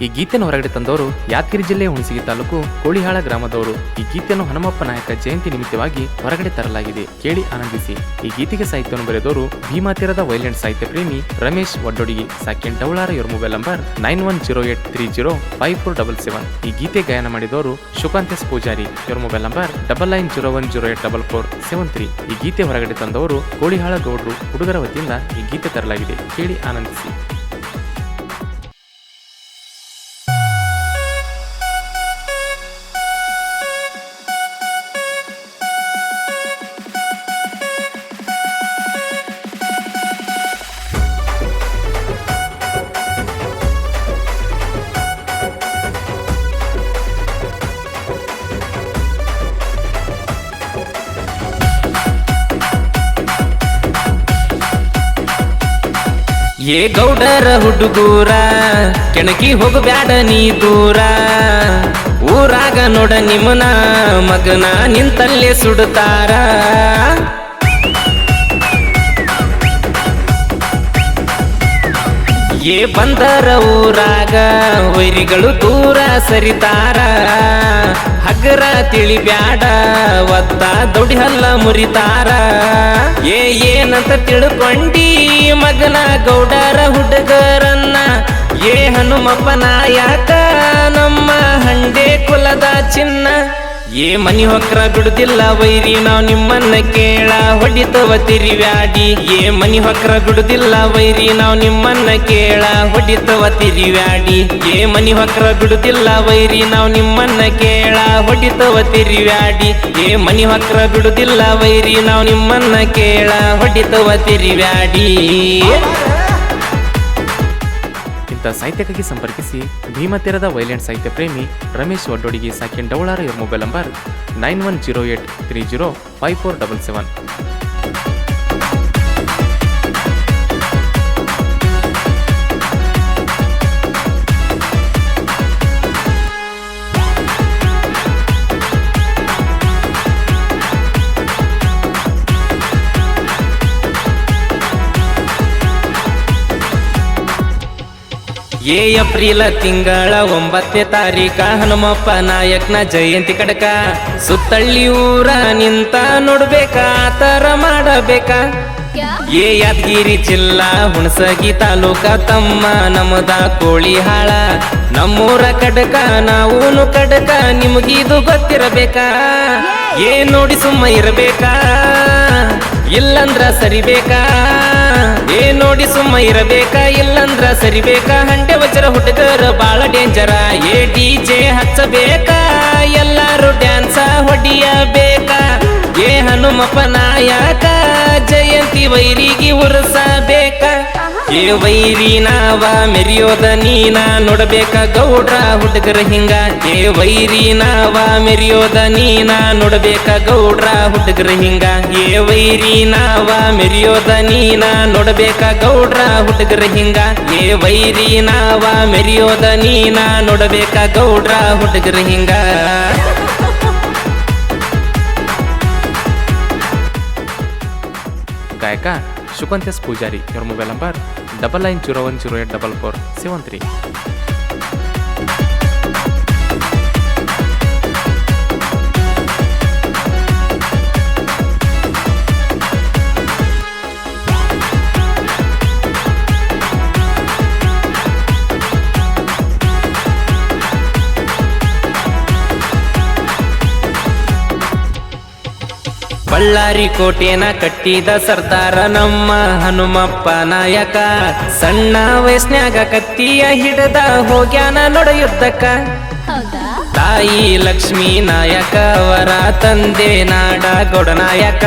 ಈ ಗೀತೆಯನ್ನು ಹೊರಗಡೆ ತಂದವರು ಯಾದಗಿರಿ ಜಿಲ್ಲೆ ಹುಣಸಗಿ ತಾಲೂಕು ಕೋಳಿಹಾಳ ಗ್ರಾಮದವರು. ಈ ಗೀತೆಯನ್ನು ಹನುಮಪ್ಪ ನಾಯಕ ಜಯಂತಿ ನಿಮಿತ್ತವಾಗಿ ಹೊರಗಡೆ ತರಲಾಗಿದೆ. ಕೇಳಿ ಆನಂದಿಸಿ. ಈ ಗೀತೆಗೆ ಸಾಹಿತ್ಯವನ್ನು ಬರೆದವರು ಭೀಮಾ ತೀರದ ವೈಲೆಂಟ್ ಸಾಹಿತ್ಯ ಪ್ರೇಮಿ ರಮೇಶ್ ವಡ್ಡೊಡಿಗಿ. ಸಾಕೆಂಡ್ ಡೌಳಾರ ಇವರ ಮೊಬೈಲ್ ನಂಬರ್ 9108305477. ಈ ಗೀತೆ ಗಾಯನ ಮಾಡಿದವರು ಶುಕಾಂತ್ ಪೂಜಾರಿ. ಇವರ ಮೊಬೈಲ್ ನಂಬರ್ 9901084473. ಈ ಗೀತೆ ಹೊರಗಡೆ ತಂದವರು ಕೋಳಿಹಾಳ ಗೌಡ್ರು ಹುಡುಗರ ವತಿಯಿಂದ ಈ ಗೀತೆ ತರಲಾಗಿದೆ. ಕೇಳಿ ಆನಂದಿಸಿ. ಏ ಗೌಡರ ಹುಡುಗೂರ ಕೆಣಕಿ ಹೋಗಬ್ಯಾಡ ನೀ ದೂರ, ಊರಾಗ ನೋಡ ನಿಮ್ಮನ ಮಗನ ನಿಂತಲ್ಲೇ ಸುಡುತ್ತಾರ. ಏ ಬಂದರ ಊರಾಗ ವೈರಿಗಳು ದೂರ ಸರಿತಾರ. ಹಗರ ತಿಳಿಬ್ಯಾಡ ಒತ್ತ ದೊಡ್ಡಿ ಹಲ್ಲ ಮುರಿತಾರ. ಏನಂತ ತಿಳ್ಕೊಂಡಿ ಮಗನ ಗೌಡರ ಹುಡುಗರನ್ನ, ಏ ಹನುಮಪ್ಪ ನಾಯಕ ನಮ್ಮ ಹಂಡೆ ಕುಲದ ಚಿನ್ನ. ಏ ಮನಿ ಹೊಕ್ರ ಬಿಡುದಿಲ್ಲ ವೈರಿ ನಾವ್ ನಿಮ್ಮನ್ನ ಕೇಳ ಹೊಡಿತವ ತಿರಿವ್ಯಾಡಿ. ಏ ಮನಿ ಹೊಕ್ರ ಬಿಡುದಿಲ್ಲ ವೈರಿ ನಾವ್ ನಿಮ್ಮನ್ನ ಕೇಳ ಹೊಡಿತವ ತಿರಿವ್ಯಾಡಿ. ಏ ಮನಿ ಹೊಕ್ರ ಬಿಡುದಿಲ್ಲ ವೈರಿ ನಾವ್ ನಿಮ್ಮನ್ನ ಕೇಳ ಹೊಡಿತವ ತಿರಿವ್ಯಾಡಿ. ಏ ಮನಿ ಹೊಕ್ರ ಬಿಡುದಿಲ್ಲ ವೈರಿ ನಾವ್ ನಿಮ್ಮನ್ನ ಕೇಳ ಹೊಡಿತವ ತಿರಿವ್ಯಾಡಿ. ಇಂಥ ಸಾಹಿತ್ಯಕ್ಕಾಗಿ ಸಂಪರ್ಕಿಸಿ ಭೀಮಾ ತೀರದ ವೈಲೆಂಟ್ ಸಾಹಿತ್ಯ ಪ್ರೇಮಿ ರಮೇಶ್ ವಡ್ಡೊಡಿಗಿ. ಸಾಕೆಂಡ್ ಡೌಳಾರ ಇವರ ಮೊಬೈಲ್ ನಂಬರ್ 9108305477. ಏ ಏಪ್ರಿಲ ತಿಂಗಳ 9ನೇ ತಾರೀಕ ಹನುಮಪ್ಪ ನಾಯಕನ ಜಯಂತಿ ಕಡಕ. ಸುತ್ತಳ್ಳಿ ಊರ ನಿಂತ ನೋಡ್ಬೇಕ ಆತರ ಮಾಡಬೇಕ. ಏ ಯಾದಗಿರಿ ಜಿಲ್ಲಾ ಹುಣಸಗಿ ತಾಲೂಕ ತಮ್ಮ ನಮದ ಕೋಳಿಹಾಳ. ನಮ್ಮೂರ ಕಡಕ ನಾವೂನು ಕಡಕ ನಿಮಗಿದು ಗೊತ್ತಿರಬೇಕ. ಏ ನೋಡಿ ಸುಮ್ಮ ಇರಬೇಕ ಇಲ್ಲಂದ್ರ ಸರಿಬೇಕಾ. ಏ ನೋಡಿ ಸುಮ್ಮ ಇರಬೇಕ ಇಲ್ಲಂದ್ರ ಸರಿಬೇಕ. ಹಂಡೆ ವಜ್ರ ಹುಡುಗರ ಬಾಳ ಡೇಂಜರ. ಏ DJ ಹಚ್ಚಬೇಕ ಎಲ್ಲಾರು ಡ್ಯಾನ್ಸ ಹೊಡಿಯಬೇಕ. ಏ ಹನುಮಪ್ಪ ನಾಯಕ ಜಯಂತಿ ವೈರಿಗೆ ಉರ್ಸಬೇಕ. ಏ ವೈರಿ ನಾವ ಮೆರಿಯೋದ ನೀನ ನೋಡಬೇಕ ಗೌಡ್ರ ಹುಡುಗರ ಹಿಂಗ. ಏ ವೈರಿ ನಾವ ಮೆರಿಯೋದ ನೀನ ನೋಡಬೇಕ ಗೌಡ್ರ ಹುಡುಗರ ಹಿಂಗ. ಏ ವೈರಿ ನಾವ ಮೆರಿಯೋದ ನೀನ ನೋಡಬೇಕ ಗೌಡ್ರ ಹುಡುಗರ ಹಿಂಗ. ಏ ವೈರಿ ನಾವ ಮೆರಿಯೋದ ನೀನ ನೋಡಬೇಕ ಗೌಡ್ರ ಹುಡುಗರ ಹಿಂಗ. ಗಾಯಕ ಶುಕಾಂತ್ ಪೂಜಾರಿ. ಇವರ ಮೊಬೈಲ್ ನಂಬರ್ 9901084473. ಬಳ್ಳಾರಿ ಕೋಟೆನ ಕಟ್ಟಿದ ಸರ್ದಾರ ನಮ್ಮ ಹನುಮಪ್ಪ ನಾಯಕ. ಸಣ್ಣ ವಯಸ್ನ್ಯಾಗ ಕತ್ತಿಯ ಹಿಡದ ಹೋಗ್ಯಾನ ನೊಡಯುದ್ದಕ್ಕ. ತಾಯಿ ಲಕ್ಷ್ಮೀ ನಾಯಕ ಅವರ ತಂದೆ ನಾಡ ಗೌಡನಾಯಕ.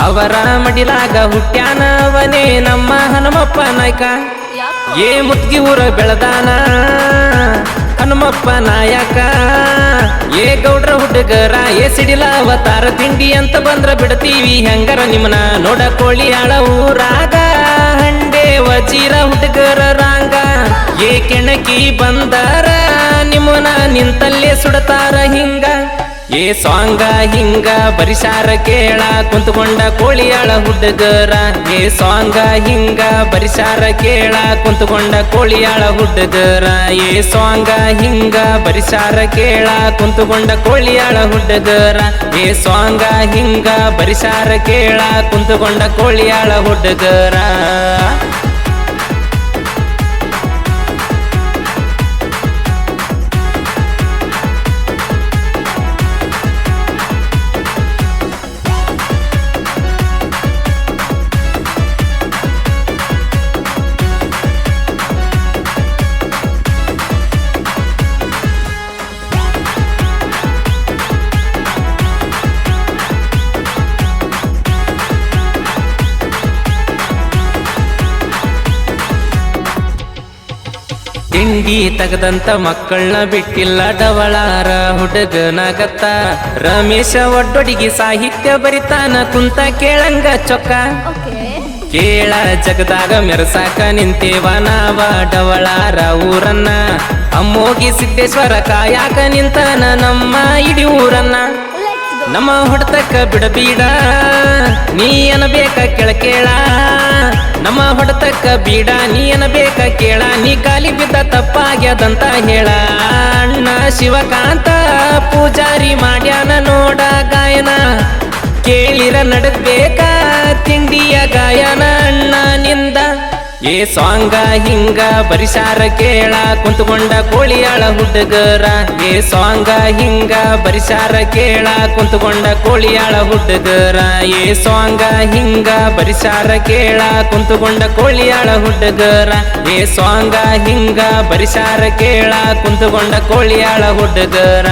ಅವರ ಮಡಿಲಾಗ ಹುಟ್ಟ್ಯಾನ ಅವನೇ ನಮ್ಮ ಹನುಮಪ್ಪ ನಾಯಕ. ಏ ಮುದ್ಗಿ ಊರ ಬೆಳದಾನ ಹನುಮಪ್ಪ ನಾಯಕ. ಏ ಗೌಡ್ರ ಹುಡುಗರ ಏ ಸಿಡಿಲ ಅವತಾರ ತಿಂಡಿ ಅಂತ ಬಂದ್ರ ಬಿಡ್ತೀವಿ ಹೆಂಗರ ನಿಮ್ಮನ ನೋಡ ಕೋಳಿಹಾಳ ಊರಾಗ. ಹಂಡೆ ವಜೀರ ಹುಡುಗರ ರಾಂಗ. ಏ ಕೆಣಕಿ ಬಂದಾರ ನಿಮ್ಮನ ನಿಂತಲ್ಲೇ ಸುಡತಾರ ಹಿಂಗ. ಏ ಸಾಂಗ ಹಿಂಗ ಬರಿಸಾರ ಕೇಳ ಕುಂತುಕೊಂಡ ಕೋಳಿಯಾಳ ಹುಡುಗರ ಏ ಸಾಂಗ ಹಿಂಗ ಬರಿಸಾರ ಕೇಳ ಕುಂತುಕೊಂಡ ಕೋಳಿಯಾಳ ಹುಡುಗರ ಏ ಸಾಂಗ ಹಿಂಗ ಬರಿಸಾರ ಕೇಳ ಕುಂತುಕೊಂಡ ಕೋಳಿಯಾಳ ಹುಡುಗರ ಏ ಸಾಂಗ ಹಿಂಗ ಬರಿಸಾರ ಕೇಳ ಕುಂತುಕೊಂಡ ಕೋಳಿಯಾಳ ಹುಡುಗರ ತಿಂಡಿ ತಗದಂತ ಮಕ್ಕಳನ್ನ ಬಿಟ್ಟಿಲ್ಲ ಡವಳಾರ ಹುಡುಗನಾಗತ್ತ ರಮೇಶ ಒಡ್ಡೊಡಿಗೆ ಸಾಹಿತ್ಯ ಬರಿತಾನ ಕುಂತ ಕೇಳಂಗ ಚೊಕ್ಕ ಕೇಳ ಜಗದಾಗ ಮೆರಸಾಕ ನಿಂತೇವ ನಾವ ಡವಳಾರ ಊರನ್ನ ಅಮ್ಮೋಗಿ ಸಿದ್ದೇಶ್ವರ ಕಾಯಾಕ ನಿಂತನ ನಮ್ಮ ಇಡೀ ಊರನ್ನ ನಮ್ಮ ಹೊಡೆತಕ್ಕ ಬಿಡಬೀಡ ನೀ ಅನಬೇಕ ಕೇಳ ನಮ್ಮ ಹೊಡೆತಕ್ಕ ಬೀಡ ನೀ ಅನಬೇಕ ಕೇಳ ನೀ ಕಾಲಿ ಬಿದ್ದ ತಪ್ಪಾಗ್ಯದಂತ ಹೇಳ ಅಣ್ಣ ಶಿವಕಾಂತ ಪೂಜಾರಿ ಮಾಡ್ಯಾನ ನೋಡ ಗಾಯನ ಕೇಳಿರ ನಡದ್ಬೇಕ ತಿಂಡಿಯ ಗಾಯನ ಅಣ್ಣ ನಿಂದ ಏ ಸಾಂಗ ಹಿಂಗ ಬರಿಸಾರ ಕೇಳ ಕುಂತುಕೊಂಡ ಕೋಳಿಯಾಳ ಹುಡುಗರ ಏ ಸಾಂಗ ಹಿಂಗ ಬರಿಸಾರ ಕೇಳ ಕುಂತುಕೊಂಡ ಕೋಳಿಯಾಳ ಹುಡುಗರ ಏ ಸಾಂಗ ಹಿಂಗ ಬರಿಸಾರ ಕೇಳ ಕುಂತುಕೊಂಡ ಕೋಳಿಯಾಳ ಹುಡುಗರ ಏ ಸಾಂಗ ಹಿಂಗ ಬರಿಸಾರ ಕೇಳ ಕುಂತುಕೊಂಡ ಕೋಳಿಯಾಳ ಹುಡುಗರ